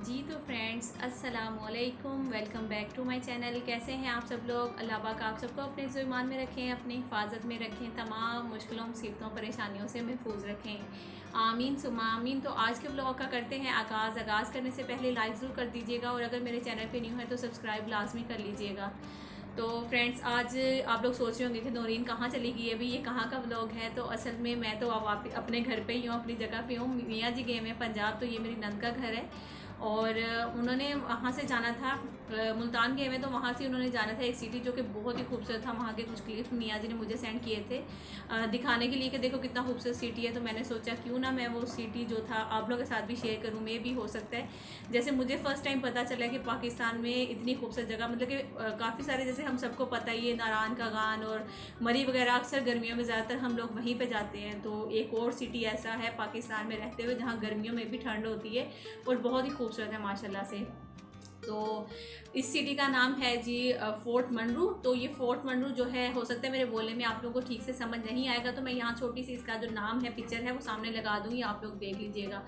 जी तो फ्रेंड्स अस्सलाम वालेकुम, welcome back to my channel. कैसे हैं आप सब लोग? अल्लाह पाक आप सबको अपने ईमान में रखें, अपनी हिफाजत में रखें, तमाम मुश्किलों मुसीबतों परेशानियों से महफूज रखें। आमीन सुमा आमीन। तो आज के ब्लॉग का करते हैं आगाज़ करने से पहले लाइक ज़रूर कर दीजिएगा और अगर मेरे चैनल पे न्यू है तो सब्सक्राइब लाजमी कर लीजिएगा। तो फ्रेंड्स आज आप लोग सोच रहे होंगे कि नौरीन कहाँ चली गई है, अभी ये कहाँ का व्लॉग है। तो असल में मैं तो अब अपने घर पे ही हूँ, अपनी जगह पे हूँ। मियाँ जी गए हैं पंजाब, तो ये मेरी नंद का घर है और उन्होंने वहाँ से जाना था, मुल्तान गए हुए, तो वहाँ से उन्होंने जाना था एक सिटी जो कि बहुत ही खूबसूरत था। वहाँ के कुछ क्लिप मियाँ जी ने मुझे सेंड किए थे दिखाने के लिए कि देखो कितना खूबसूरत सिटी है। तो मैंने सोचा क्यों ना मैं वो सिटी जो था आप लोगों के साथ भी शेयर करूँ। मैं भी हो सकता है जैसे मुझे फ़र्स्ट टाइम पता चला कि पाकिस्तान में इतनी खूबसूरत जगह, मतलब कि काफ़ी सारे, जैसे हम सबको पता ही है नारायण का गान और मरी वगैरह, अक्सर गर्मियों में ज़्यादातर हम लोग वहीं पे जाते हैं। तो एक और सिटी ऐसा है पाकिस्तान में रहते हुए जहाँ गर्मियों में भी ठंड होती है और बहुत ही खूबसूरत है माशाल्लाह से। तो इस सिटी का नाम है जी फोर्ट मंडरू। तो ये फोर्ट मंडरू जो है, हो सकता है मेरे बोलने में आप लोगों को ठीक से समझ नहीं आएगा, तो मैं यहाँ छोटी सी इसका जो नाम है, पिक्चर है, वो सामने लगा दूँगी, आप लोग देख लीजिएगा।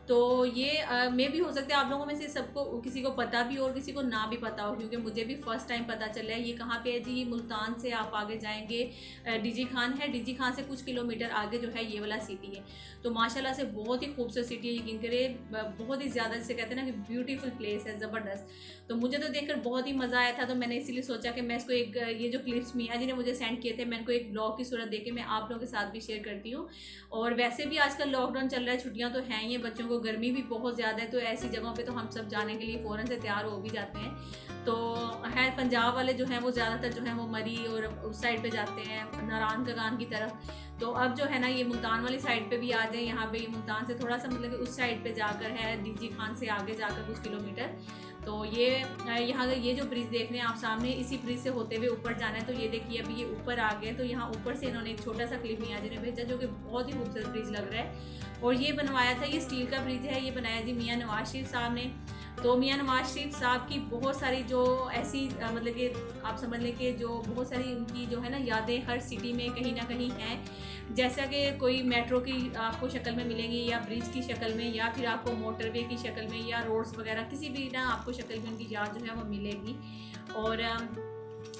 तो ये मे भी हो सकता है आप लोगों में से सबको किसी को पता भी हो और किसी को ना भी पता हो, क्योंकि मुझे भी फर्स्ट टाइम पता चला है। ये कहाँ पे है जी? मुल्तान से आप आगे जाएंगे, डीजी खान है, डीजी खान से कुछ किलोमीटर आगे जो है ये वाला सिटी है। तो माशाल्लाह से बहुत ही खूबसूरत सिटी है, यकीन करें बहुत ही ज़्यादा, जिसे कहते हैं ना कि ब्यूटीफुल प्लेस है, ज़बरदस्त। तो मुझे तो देखकर बहुत ही मज़ा आया था, तो मैंने इसीलिए सोचा कि मैं इसको एक ये जो क्लिप्स मियाँ जी ने मुझे सेंड किए थे, मैं इनको एक ब्लॉग की सूरत दे के मैं आप लोगों के साथ भी शेयर करती हूँ। और वैसे भी आजकल लॉकडाउन चल रहा है, छुट्टियाँ तो हैं ही, बच्चों को गर्मी भी बहुत ज़्यादा है, तो ऐसी जगहों पे तो हम सब जाने के लिए फ़ौरन से तैयार हो भी जाते हैं। तो है पंजाब वाले जो हैं वो ज़्यादातर जो है वो मरी और उस साइड पे जाते हैं, नारायण का गान की तरफ। तो अब जो है ना ये मुल्तान वाली साइड पे भी आ जाए, यहाँ पे मुल्तान से थोड़ा सा मतलब कि उस साइड पे जाकर है, डीजी खान से आगे जाकर कुछ किलोमीटर। तो ये यहाँ ये जो ब्रिज देख रहे हैं आप सामने, इसी ब्रिज से होते हुए ऊपर जाना है। तो ये देखिए अभी ये ऊपर आ गए, तो यहाँ ऊपर से इन्होंने एक छोटा सा क्लिप मियाँ जी ने भेजा जो कि बहुत ही खूबसूरत ब्रिज लग रहा है। और ये बनवाया था, ये स्टील का ब्रिज है, ये बनाया जी मियाँ नवाज शरीफ साहब ने। तो मियाँ नवाज शरीफ साहब की बहुत सारी जो ऐसी मतलब कि आप समझ लें कि जो बहुत सारी उनकी जो है ना यादें हर सिटी में कहीं ना कहीं हैं। जैसा कि कोई मेट्रो की आपको शक्ल में मिलेंगी, या ब्रिज की शक्ल में, या फिर आपको मोटरवे की शक्ल में, या रोड्स वगैरह किसी भी ना आपको शक्ल में उनकी याद जो है वो मिलेगी। और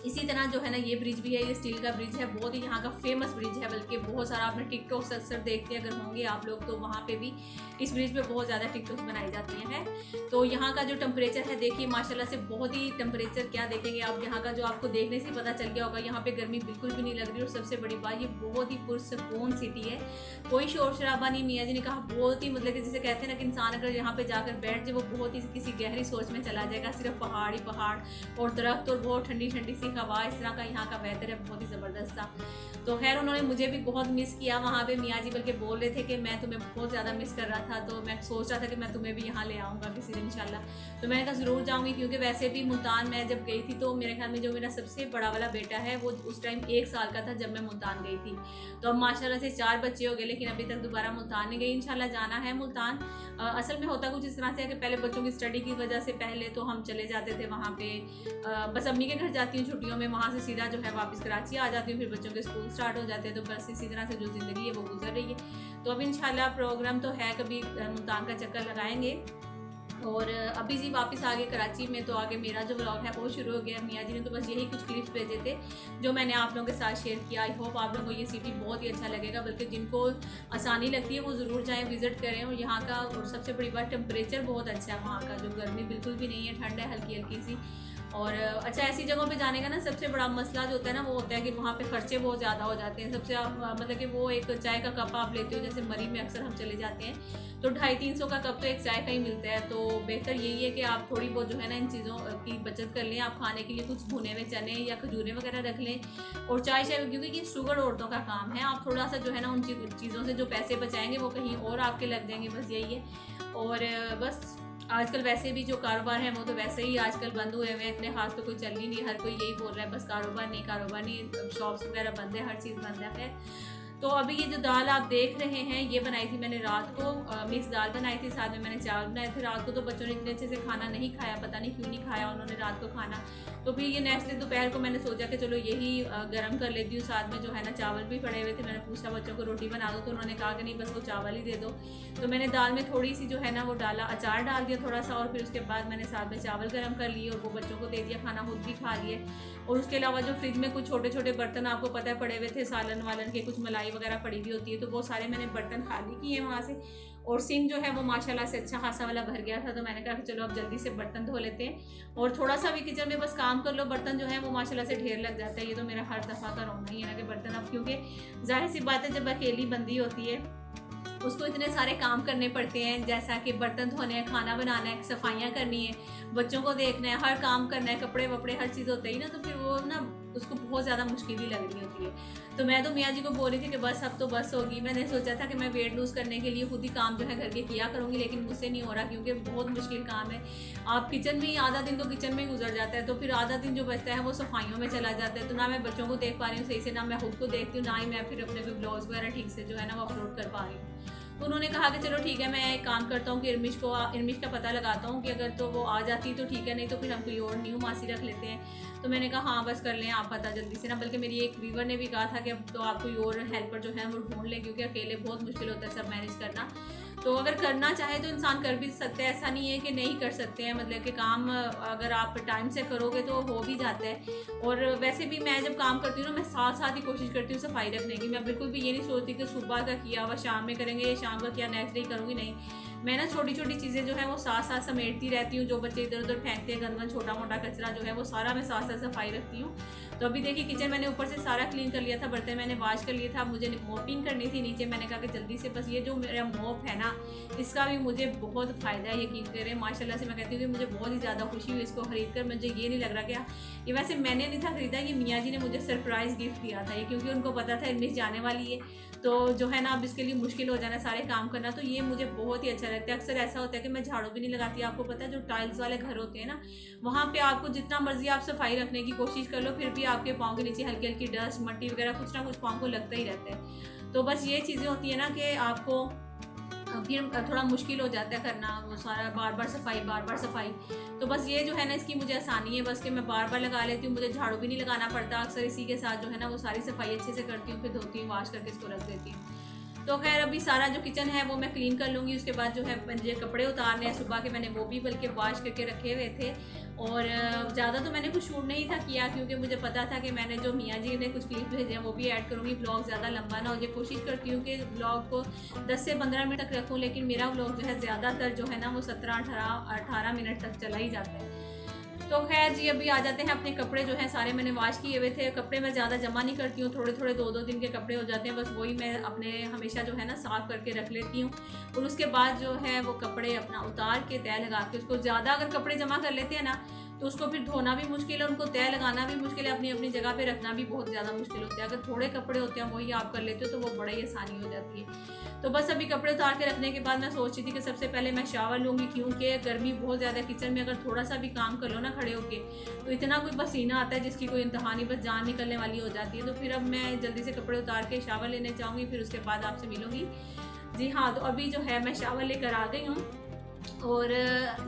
इसी तरह जो है ना ये ब्रिज भी है, ये स्टील का ब्रिज है, बहुत ही यहाँ का फेमस ब्रिज है, बल्कि बहुत सारा आपने टिकटॉक अक्सर देखते हैं अगर होंगे आप लोग, तो वहाँ पे भी इस ब्रिज पे बहुत ज़्यादा टिकटॉक बनाई जाती हैं। तो यहाँ का जो टेम्परेचर है देखिए माशाल्लाह से, बहुत ही टेम्परेचर क्या देखेंगे आप, यहाँ का जो आपको देखने से पता चल गया होगा, यहाँ पे गर्मी बिल्कुल भी नहीं लग रही। और सबसे बड़ी बात, ये बहुत ही पुरसकून सिटी है, कोई शोर शराबा नहीं। मियाँ जी ने कहा बहुत ही मतलब कि जिसे कहते हैं ना कि इंसान अगर यहाँ पे जाकर बैठ जाए वो बहुत ही किसी गहरी सोच में चला जाएगा। सिर्फ पहाड़ ही पहाड़ और दरख्त और बहुत ठंडी ठंडी सी हवा, इस तरह का यहाँ का वेदर है, बहुत ही ज़बरदस्त था। तो खैर उन्होंने मुझे भी बहुत मिस किया वहाँ पे। मियाँ जी बल्कि बोल रहे थे कि मैं तुम्हें बहुत ज़्यादा मिस कर रहा था, तो मैं सोच रहा था कि मैं तुम्हें भी यहाँ ले आऊँगा किसी दिन इंशाल्लाह। तो मैंने कहा ज़रूर जाऊँगी, क्योंकि वैसे भी मुल्तान मैं जब गई थी तो मेरे ख्याल में जो मेरा सबसे बड़ा वाला बेटा है वो उस टाइम 1 साल का था जब मैं मुल्तान गई थी। तो अब माशाल्लाह से 4 बच्चे हो गए, लेकिन अभी तक दोबारा मुल्तान नहीं गई। इंशाल्लाह जाना है मुल्तान। असल में होता कुछ इस तरह से है कि पहले बच्चों की स्टडी की वजह से पहले तो हम चले जाते थे वहाँ पे, बस अम्मी के घर जाती हूँ छुट्टियों में, वहाँ से सीधा जो है वापस कराची आ जाती हूँ, फिर बच्चों के स्कूल स्टार्ट हो जाते हैं। तो बस इसी तरह से जो ज़िंदगी है वो गुजर रही है। तो अब इंशाल्लाह प्रोग्राम तो है, कभी मुल्तान का चक्कर लगाएंगे। और अभी जी वापस आ गए कराची में, तो आगे मेरा जो व्लॉग है वो शुरू हो गया। मियाँ जी ने तो बस यही कुछ क्लिप्स भेजे थे जो मैंने आप लोगों के साथ शेयर किया। आई होप आप लोगों को ये सिटी बहुत ही अच्छा लगेगा, बल्कि जिनको आसानी लगती है वो ज़रूर जाएँ, विज़िट करें। और यहाँ का और सबसे बड़ी बात, टेम्परेचर बहुत अच्छा है वहाँ का, जो गर्मी बिल्कुल भी नहीं है, ठंड है हल्की हल्की सी। और अच्छा, ऐसी जगहों पे जाने का ना सबसे बड़ा मसला जो होता है ना वो होता है कि वहाँ पे खर्चे बहुत ज़्यादा हो जाते हैं। सबसे आप मतलब कि वो एक चाय का कप आप लेते हो, जैसे मरी में अक्सर हम चले जाते हैं तो 250-300 का कप तो एक चाय का ही मिलता है। तो बेहतर यही है कि आप थोड़ी बहुत जो है ना इन चीज़ों की बचत कर लें। आप खाने के लिए कुछ भुने हुए चने या खजूरें वगैरह रख लें, और चाय क्योंकि ये शुगर औरतों का काम है, आप थोड़ा सा जो है ना उन चीज़ों से जो पैसे बचाएंगे वो कहीं और आपके लग जाएंगे, बस यही है। और बस आजकल वैसे भी जो कारोबार है वो तो वैसे ही आजकल बंद हुए हुए हैं, इतने खास तो कोई चल ही नहीं, हर कोई यही बोल रहा है बस कारोबार नहीं, शॉप्स वगैरह बंद है, हर चीज़ बंद है। तो अभी ये जो दाल आप देख रहे हैं ये बनाई थी मैंने रात को, मिक्स दाल बनाई थी, साथ में मैंने चावल बनाए थे रात को। तो बच्चों ने इतने अच्छे से खाना नहीं खाया, पता नहीं क्यों नहीं खाया उन्होंने रात को खाना। तो फिर ये नेक्स्ट डे दोपहर को मैंने सोचा कि चलो यही गर्म कर लेती हूँ, साथ में जो है ना चावल भी पड़े हुए थे। मैंने पूछा बच्चों को रोटी बना दो, तो उन्होंने कहा कि नहीं बस वो चावल ही दे दो। तो मैंने दाल में थोड़ी सी जो है ना वो डाला, अचार डाल दिया थोड़ा सा, और फिर उसके बाद मैंने साथ में चावल गर्म कर लिए और वो बच्चों को दे दिया खाना, खुद भी खा लिए। और उसके अलावा जो फ्रिज में कुछ छोटे छोटे बर्तन आपको पता है पड़े हुए थे, सालन वालन के, कुछ मलाई वगैरह पड़ी हुई होती है, तो वो सारे मैंने बर्तन खाली किए वहाँ से। और सिंक जो है वो माशाल्लाह से अच्छा खासा वाला भर गया था। तो मैंने कहा कि चलो अब जल्दी से बर्तन धो लेते हैं, और थोड़ा सा भी किचन में बस काम कर लो, बर्तन जो है वो माशाल्लाह से ढेर लग जाता है। ये तो मेरा हर दफ़ा का रोना ही है ना कि बर्तन, अब क्योंकि जाहिर सी बात है जब अकेली बंदी होती है उसको इतने सारे काम करने पड़ते हैं, जैसा कि बर्तन धोने हैं, खाना बनाना है, सफाइयाँ करनी है, बच्चों को देखना है, हर काम करना है, कपड़े वपड़े हर चीज़ होते ही ना, तो फिर वो ना उसको बहुत ज़्यादा मुश्किल ही लग रही होती है। तो मैं तो मियाँ जी को बोल रही थी कि बस अब तो बस होगी। मैंने सोचा था कि मैं वेट लूज़ करने के लिए खुद ही काम जो है घर के किया करूँगी, लेकिन मुझसे नहीं हो रहा क्योंकि बहुत मुश्किल काम है। आप किचन में ही आधा दिन तो किचन में ही गुजर जाता है, तो फिर आधा दिन जो बचता है वो सफाइयों में चला जाता है। तो ना मैं बच्चों को देख पा रही हूँ सही से, ना मैं खुद को देखती हूँ, ना ही मैं फिर अपने कोई ब्लाउज वगैरह ठीक से जो है ना वो अपलोड कर पा रही हूँ। तो उन्होंने कहा कि चलो ठीक है, मैं एक काम करता हूँ कि इरमिश का पता लगाता हूँ कि अगर तो वो आ जाती तो ठीक है, नहीं तो फिर हम कोई और न्यू मासी रख लेते हैं। तो मैंने कहा हाँ बस कर लें आप पता जल्दी से ना, बल्कि मेरी एक व्यूवर ने भी कहा था कि अब तो आप कोई और हेल्पर जो है वो ढूंढ लें, क्योंकि अकेले बहुत मुश्किल होता है सब मैनेज करना। तो अगर करना चाहे तो इंसान कर भी सकते हैं, ऐसा नहीं है कि नहीं कर सकते हैं, मतलब कि काम अगर आप टाइम से करोगे तो हो भी जाता है। और वैसे भी मैं जब काम करती हूँ ना, मैं साथ साथ ही कोशिश करती हूँ सफाई रखने की। मैं बिल्कुल भी ये नहीं सोचती कि सुबह का किया हुआ शाम में करेंगे, शाम का किया नेक्स्ट डे करूँगी, नहीं। मैं ना छोटी छोटी चीज़ें जो है वो साथ साथ समेटती रहती हूँ। जो बच्चे इधर उधर फेंकते हैं गंदमंद छोटा मोटा कचरा जो है वो सारा मैं साथ साथ सफाई रखती हूँ। तो अभी देखिए किचन मैंने ऊपर से सारा क्लीन कर लिया था, बर्तन मैंने वॉश कर लिया था, मुझे मॉपिंग करनी थी नीचे। मैंने कहा कि जल्दी से बस ये जो मेरा मॉप है ना इसका भी मुझे बहुत फ़ायदा है, यकीन करें माशाल्लाह से। मैं कहती हूँ कि मुझे बहुत ही ज़्यादा खुशी हुई इसको खरीद कर। मुझे ये नहीं लग रहा कि ये वैसे मैंने नहीं था खरीदा, ये मियाँ जी ने मुझे सरप्राइज़ गिफ्ट दिया था ये, क्योंकि उनको पता था इरमिश जाने वाली है तो जो है ना अब इसके लिए मुश्किल हो जाना सारे काम करना। तो ये मुझे बहुत ही अच्छा लगता है। अक्सर ऐसा होता है कि मैं झाड़ू भी नहीं लगाती, आपको पता है जो टाइल्स वाले घर होते हैं ना वहाँ पे आपको जितना मर्जी आप सफाई रखने की कोशिश कर लो, फिर भी आपके पाँव के नीचे हल्की हल्की डस्ट मट्टी वगैरह कुछ ना कुछ पाँव को लगता ही रहता है। तो बस ये चीज़ें होती है ना कि आपको फिर थोड़ा मुश्किल हो जाता है करना वो सारा, बार बार सफाई। तो बस ये जो है ना इसकी मुझे आसानी है बस कि मैं बार बार लगा लेती हूँ, मुझे झाड़ू भी नहीं लगाना पड़ता। अक्सर इसी के साथ जो है ना वो सारी सफाई अच्छे से करती हूँ, फिर धोती हूँ, वॉश करके इसको रख देती हूँ। तो खैर अभी सारा जो किचन है वो मैं क्लीन कर लूँगी। उसके बाद जो है मुझे कपड़े उतारने हैं सुबह के, मैंने वो भी बल्कि वॉश करके रखे हुए थे। और ज़्यादा तो मैंने कुछ शूट नहीं था किया, क्योंकि मुझे पता था कि मैंने जो मियाँ जी ने कुछ क्लिप भेजे हैं वो भी ऐड करूँगी। ब्लॉग ज़्यादा लंबा ना हो जाए, कोशिश करती हूँ कि ब्लॉग को 10 से 15 मिनट तक रखूँ, लेकिन मेरा ब्लॉग जो है ज़्यादातर जो है ना वो 17-18 मिनट तक चला ही जाता है। तो खैर जी अभी आ जाते हैं अपने कपड़े जो हैं सारे मैंने वॉश किए हुए थे। कपड़े मैं ज़्यादा जमा नहीं करती हूँ, थोड़े थोड़े 2-2 दिन के कपड़े हो जाते हैं, बस वही मैं अपने हमेशा जो है ना साफ़ करके रख लेती हूँ। और उसके बाद जो है वो कपड़े अपना उतार के तय लगा के, उसको ज़्यादा अगर कपड़े जमा कर लेते हैं ना तो उसको फिर धोना भी मुश्किल है, उनको तय लगाना भी मुश्किल है, अपनी अपनी जगह पे रखना भी बहुत ज़्यादा मुश्किल होता है। अगर थोड़े कपड़े होते हैं वही आप कर लेते हो तो वो बड़ा ही आसानी हो जाती है। तो बस अभी कपड़े उतार के रखने के बाद मैं सोच रही थी कि सबसे पहले मैं शावर लूँगी, क्योंकि गर्मी बहुत ज़्यादा किचन में अगर थोड़ा सा भी काम कर लो ना खड़े होके तो इतना कोई पसीना आता है जिसकी कोई इंतहा नहीं, बस जान निकलने वाली हो जाती है। तो फिर अब मैं जल्दी से कपड़े उतार के शावर लेने जाऊँगी, फिर उसके बाद आपसे मिलूँगी। जी हाँ, तो अभी जो है मैं शावर लेकर आ गई हूँ, और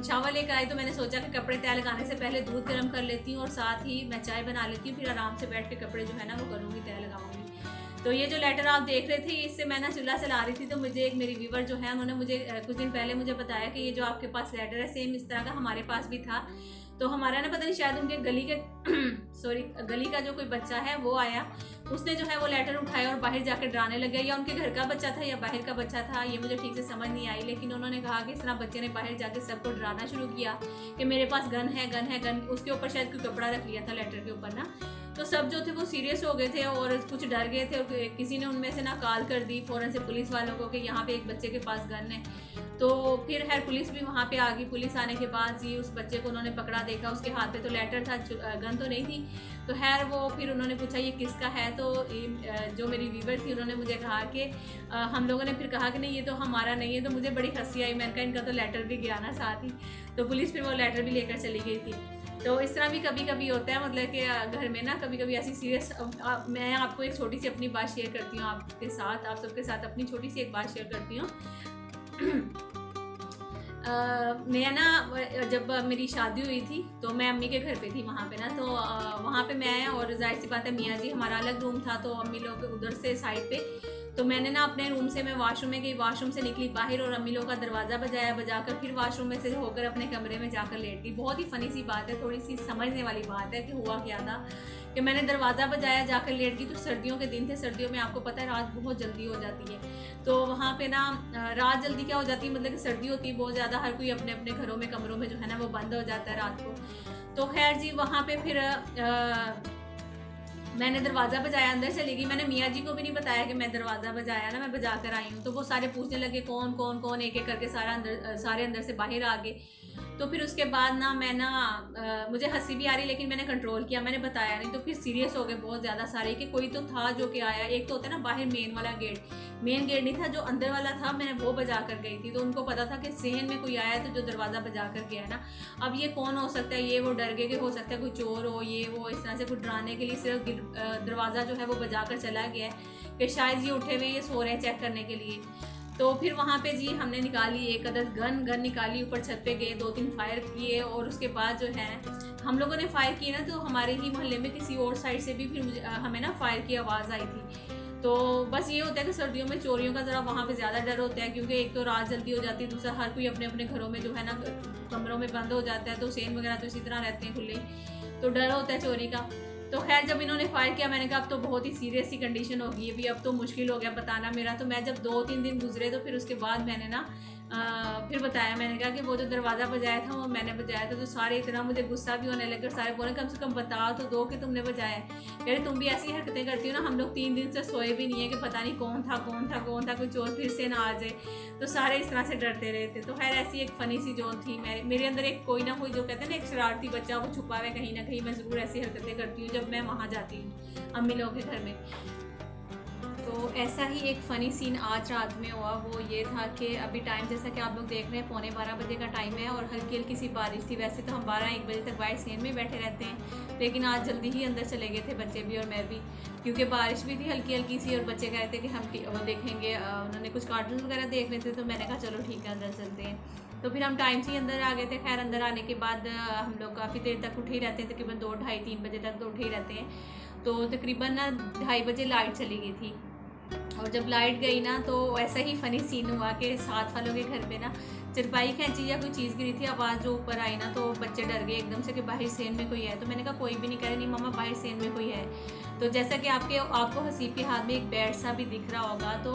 शावर लेकर आई तो मैंने सोचा कि कपड़े तय लगाने से पहले दूध गर्म कर लेती हूँ और साथ ही मैं चाय बना लेती हूँ, फिर आराम से बैठ के कपड़े जो है ना वो करूँगी, तय लगाऊंगी। तो ये जो लेटर आप देख रहे थे इससे मैं ना चूल्हा चला रही थी, तो मुझे एक मेरी व्यूवर जो है उन्होंने मुझे कुछ दिन पहले मुझे बताया कि ये जो आपके पास लेटर है सेम इस तरह का हमारे पास भी था। तो हमारा ना पता नहीं शायद उनके गली के गली का जो कोई बच्चा है वो आया, उसने जो है वो लेटर उठाया और बाहर जाकर डराने लग गया, या उनके घर का बच्चा था या बाहर का बच्चा था ये मुझे ठीक से समझ नहीं आई। लेकिन उन्होंने कहा कि इस तरह बच्चे ने बाहर जाके सबको डराना शुरू किया कि मेरे पास गन है गन है गन। उसके ऊपर शायद कोई कपड़ा रख लिया था लेटर के ऊपर ना, तो सब जो थे वो सीरियस हो गए थे और कुछ डर गए थे। किसी ने उनमें से ना कॉल कर दी फ़ौरन से पुलिस वालों को कि यहाँ पे एक बच्चे के पास गन है। तो फिर खैर पुलिस भी वहाँ पे आ गई। पुलिस आने के बाद जी उस बच्चे को उन्होंने पकड़ा, देखा उसके हाथ पे तो लेटर था, गन तो नहीं थी। तो खैर वो फिर उन्होंने पूछा ये किसका है, तो जो मेरी वीवर थी उन्होंने मुझे कहा कि हम लोगों ने फिर कहा कि नहीं ये तो हमारा नहीं है। तो मुझे बड़ी हंसी आई, मैंने कहा इनका तो लेटर भी गया ना साथ ही। तो पुलिस फिर वो लेटर भी लेकर चली गई थी। तो इस तरह भी कभी कभी होता है, मतलब कि घर में ना कभी कभी ऐसी सीरियस। मैं आपको एक छोटी सी अपनी बात शेयर करती हूँ आपके साथ, आप सबके साथ अपनी छोटी सी एक बात शेयर करती हूँ। मैं ना जब मेरी शादी हुई थी तो मैं अम्मी के घर पे थी वहाँ पे ना, तो वहाँ पे मैं और जाहिर सी बात है मियाँ जी, हमारा अलग रूम था, तो अम्मी लोग उधर से साइड पे। तो मैंने ना अपने रूम से, मैं वॉशरूम में गई, वॉशरूम से निकली बाहर और अम्मी लोग का दरवाज़ा बजाया, बजाकर फिर वॉशरूम में से होकर अपने कमरे में जाकर लेट गई। बहुत ही फ़नी सी बात है, थोड़ी सी समझने वाली बात है कि हुआ क्या था कि मैंने दरवाज़ा बजाया, जाकर लेट गई। तो सर्दियों के दिन थे, सर्दियों में आपको पता है रात बहुत जल्दी हो जाती है। तो वहाँ पे ना रात जल्दी क्या हो जाती है, मतलब कि सर्दी होती है बहुत ज़्यादा, हर कोई अपने अपने घरों में कमरों में जो है ना वो बंद हो जाता है रात को। तो खैर जी वहाँ पे फिर मैंने दरवाज़ा बजाया, अंदर चली गई। मैंने मियाँ जी को भी नहीं बताया कि मैं दरवाज़ा बजाया ना, मैं बजा कर आई हूँ। तो वो सारे पूछने लगे कौन कौन कौन, एक एक करके सारे अंदर से बाहर आ गए। तो फिर उसके बाद ना मैं ना मुझे हंसी भी आ रही, लेकिन मैंने कंट्रोल किया, मैंने बताया नहीं। तो फिर सीरियस हो गए बहुत ज़्यादा सारे कि कोई तो था जो कि आया। एक तो होता है ना बाहर मेन वाला गेट, मेन गेट नहीं था, जो अंदर वाला था, मैंने वो बजा कर गई थी। तो उनको पता था कि सहन में कोई आया है, तो जो दरवाज़ा बजा कर गया है ना। अब ये कौन हो सकता है, ये वो डर गए कि हो सकता है कोई चोर हो, ये वो इस तरह से कुछ डराने के लिए सिर्फ दरवाज़ा जो है वो बजा कर चला गया है कि शायद ये उठे हुए ये सो रहे हैं चेक करने के लिए। तो फिर वहाँ पे जी हमने निकाली एक अदर गन निकाली, ऊपर छत पे गए, 2-3 फायर किए। और उसके बाद जो है हम लोगों ने फायर किए ना, तो हमारे ही मोहल्ले में किसी और साइड से भी फिर हमें ना फायर की आवाज़ आई थी। तो बस ये होता है कि सर्दियों में चोरियों का ज़रा वहाँ पे ज़्यादा डर होता है, क्योंकि एक तो रात जल्दी हो जाती है, दूसरा हर कोई अपने अपने घरों में जो है ना कमरों में बंद हो जाता है। तो सेन वगैरह तो इसी तरह रहते हैं खुले, तो डर होता है चोरी का। तो खैर जब इन्होंने फायर किया, मैंने कहा अब तो बहुत ही सीरियस सी कंडीशन होगी अभी, अब तो मुश्किल हो गया बताना मेरा। तो मैं जब 2-3 दिन गुजरे तो फिर उसके बाद मैंने ना फिर बताया, मैंने कहा कि वो जो दरवाज़ा बजाया था वो मैंने बजाया था। तो सारे इतना मुझे गुस्सा भी होने लगे, सारे बोले कम से कम बता तो दो कि तुमने बजाया। कह रहे तुम भी ऐसी हरकतें करती हो ना, हम लोग 3 दिन से सोए भी नहीं है कि पता नहीं कौन था कौन था कौन था, कोई चोर फिर से ना आ जाए। तो सारे इस तरह से डरते रहे थे। तो खैर ऐसी एक फ़नी सी जोन थी मेरे अंदर, एक कोई ना कोई जो कहते हैं ना एक शरारती बच्चा, वो छुपा हुआ है कहीं ना कहीं। मैं ज़रूर ऐसी हरकतें करती हूँ जब मैं वहाँ जाती हूँ अम्मी लोगों के घर में। तो ऐसा ही एक फ़नी सीन आज रात में हुआ। वो ये था कि अभी टाइम जैसा कि आप लोग देख रहे हैं 11:15 बजे का टाइम है और हल्की हल्की सी बारिश थी। वैसे तो हम 12-1 बजे तक बाहर सेन में बैठे रहते हैं, लेकिन आज जल्दी ही अंदर चले गए थे बच्चे भी और मैं भी, क्योंकि बारिश भी थी हल्की हल्की सी। और बच्चे कह रहे थे कि हम वो देखेंगे, उन्होंने कुछ कार्टून वगैरह देख रहे थे। तो मैंने कहा चलो ठीक है अंदर चलते हैं। तो फिर हम टाइम से ही अंदर आ गए थे। खैर अंदर आने के बाद हम लोग काफ़ी देर तक उठे ही रहते हैं, तकरीबन 2-2:30-3 बजे तक तो उठे ही रहते हैं। तो तकरीबन ना 2:30 बजे लाइट चली गई थी। और जब लाइट गई ना तो ऐसा ही फ़नी सीन हुआ कि साथ वालों के घर पे ना चरपाई खींची या कोई चीज़ गिरी थी, आवाज़ जो ऊपर आई ना, तो बच्चे डर गए एकदम से कि बाहर सेन में कोई है। तो मैंने कहा कोई भी नहीं, कह रहे नहीं मामा बाहर सेन में कोई है। तो जैसा कि आपको हसीब के हाथ में एक बैट सा भी दिख रहा होगा, तो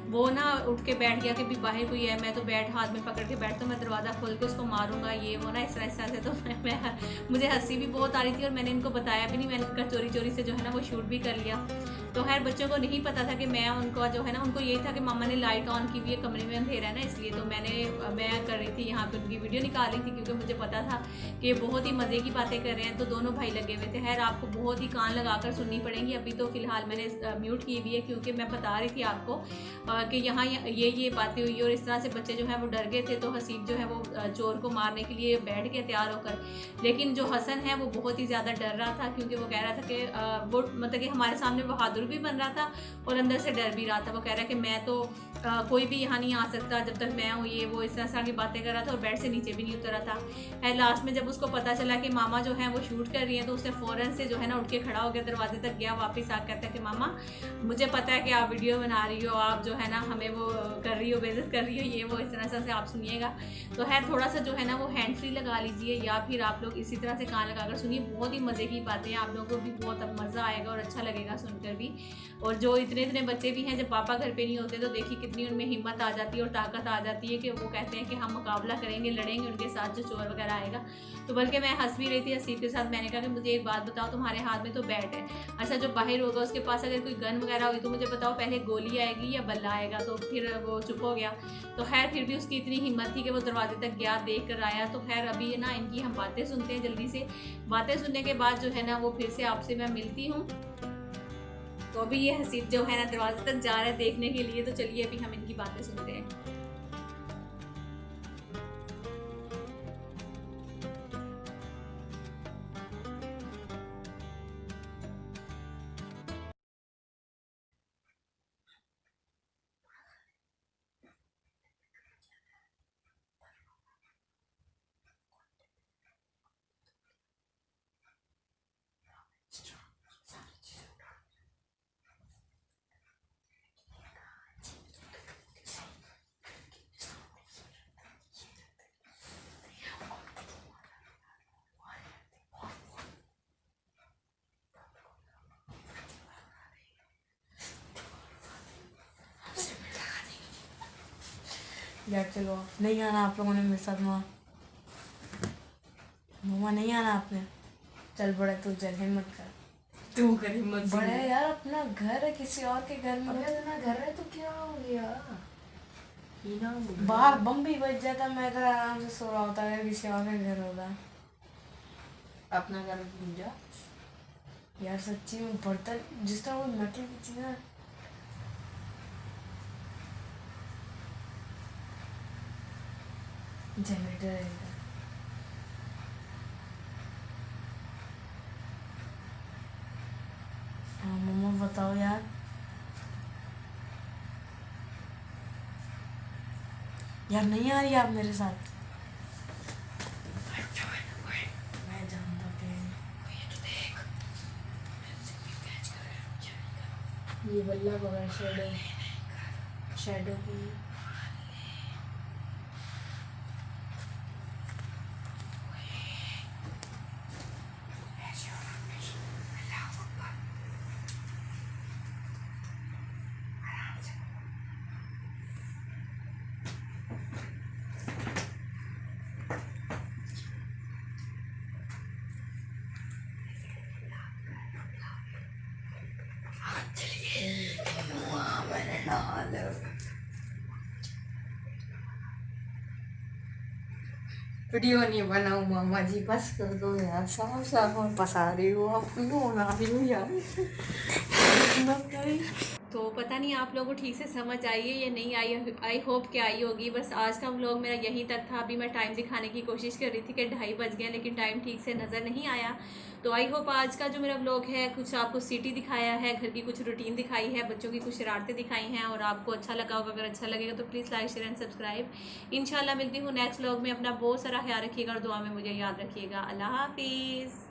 वो ना उठ के बैठ गया कि भी बाहर कोई है। मैं तो बैट हाथ में पकड़ के बैठ, तो मैं दरवाज़ा खोल के उसको मारूंगा ये वो ना, इस तरह से। तो मुझे हंसी भी बहुत आ रही थी और मैंने इनको बताया भी नहीं, मैंने इनका चोरी चोरी से जो है ना वो शूट भी कर लिया। तो खैर बच्चों को नहीं पता था कि मैं उनको जो है ना, उनको यही था कि मामा ने लाइट ऑन की हुई है, कमरे में अंधेरा है ना, इसलिए। तो मैं कर रही थी यहाँ पे उनकी वीडियो निकाल रही थी, क्योंकि मुझे पता था कि बहुत ही मज़े की बातें कर रहे हैं। तो दोनों भाई लगे हुए थे। खैर आपको बहुत ही कान लगाकर सुननी पड़ेंगी। अभी तो फ़िलहाल मैंने म्यूट की हुई है, क्योंकि मैं बता रही थी आपको कि यहाँ ये बातें हुई और इस तरह से बच्चे जो है वो डर गए थे। तो हसीब जो है वो चोर को मारने के लिए बैठ के तैयार होकर, लेकिन जो हसन है वो बहुत ही ज़्यादा डर रहा था, क्योंकि वो कह रहा था कि वो मतलब कि हमारे सामने बहादुर भी बन रहा था और अंदर से डर भी रहा था। वो कह रहा है कि मैं तो कोई भी यहाँ नहीं आ सकता जब तक मैं हूँ, ये वो इस तरह की बातें कर रहा था और बेड से नीचे भी नहीं उतरा था। है लास्ट में जब उसको पता चला कि मामा जो है वो शूट कर रही है, तो उसने फ़ौरन से जो है ना उठ के खड़ा हो गया, दरवाजे तक गया, वापस आ कहता है कि मामा मुझे पता है कि आप वीडियो बना रही हो, आप जो है ना हमें वो कर रही हो, बेइज्जत कर रही हो, ये वो इस तरह से आप सुनिएगा। तो है थोड़ा सा जो है ना वो हैंड फ्री लगा लीजिए, या फिर आप लोग इसी तरह से कान लगाकर सुनिए। बहुत ही मज़े की बातें हैं, आप लोगों को भी बहुत मज़ा आएगा और अच्छा लगेगा सुनकर भी। और जो इतने बच्चे भी हैं जब पापा घर पे नहीं होते, तो देखिए कितनी उनमें हिम्मत आ जाती है और ताकत आ जाती है कि वो कहते हैं कि हम मुकाबला करेंगे, लड़ेंगे उनके साथ जो चोर वगैरह आएगा। तो बल्कि मैं हंस भी रही थी हसीब के साथ। मैंने कहा कि मुझे एक बात बताओ, तुम्हारे हाथ में तो बैट है, अच्छा जो बाहर होगा उसके पास अगर कोई गन वगैरह हुई तो मुझे बताओ पहले गोली आएगी या बल्ला आएगा। तो फिर वो चुप हो गया। तो खैर फिर भी उसकी इतनी हिम्मत थी कि वो दरवाजे तक गया, देख कर आया। तो खैर अभी ना इनकी हम बातें सुनते हैं जल्दी से। बातें सुनने के बाद जो है ना वो फिर से आपसे मैं मिलती हूँ। तो अभी ये हसीब जो है ना दरवाजे तक जा रहा है देखने के लिए, तो चलिए अभी हम इनकी बातें सुनते हैं। यार चलो नहीं आना आप लोगों ने मेरे साथ वहाँ। मम्मा नहीं आना आपने। चल बड़े तू चल, हिम्मत कर। तू कर हिम्मत से। बड़े यार अपना घर है, किसी और के घर में। अबे ना घर है तो क्या हो गया? बाहर बम भी बज जाता, मैं अगर आराम से सो रहा होता, अगर किसी और का घर होता। अपना घर घूम जा। यार सच्ची में बर्तन जिस तरह कोई मेटल की चीज ना, जनरेटर है इधर। हाँ मम्मा बताओ यार। यार नहीं आ रही आप मेरे साथ। मैं जानता ये बल्ला पकड़ शैडो, शैडो की। वीडियो नहीं बनाऊँ मामा जी, बस कर दो यार। साफ साफ मैं फंसा रही हूँ, आप क्यों बना रही हूँ यार? तो पता नहीं आप लोगों को ठीक से समझ आई है या नहीं आई, आई होप कि आई होगी। बस आज का व्लॉग मेरा यहीं तक था। अभी मैं टाइम दिखाने की कोशिश कर रही थी कि 2:30 बज गए, लेकिन टाइम ठीक से नज़र नहीं आया। तो आई होप आज का जो मेरा व्लॉग है, कुछ आपको सिटी दिखाया है, घर की कुछ रूटीन दिखाई है, बच्चों की कुछ शरारतें दिखाई हैं, और आपको अच्छा लगा होगा। अगर अच्छा लगेगा तो please like share and subscribe. इंशाल्लाह मिलती हूँ नेक्स्ट व्लॉग में। अपना बहुत सारा ख्याल रखिएगा और दुआ में मुझे याद रखिएगा। अल्लाह हाफिज़।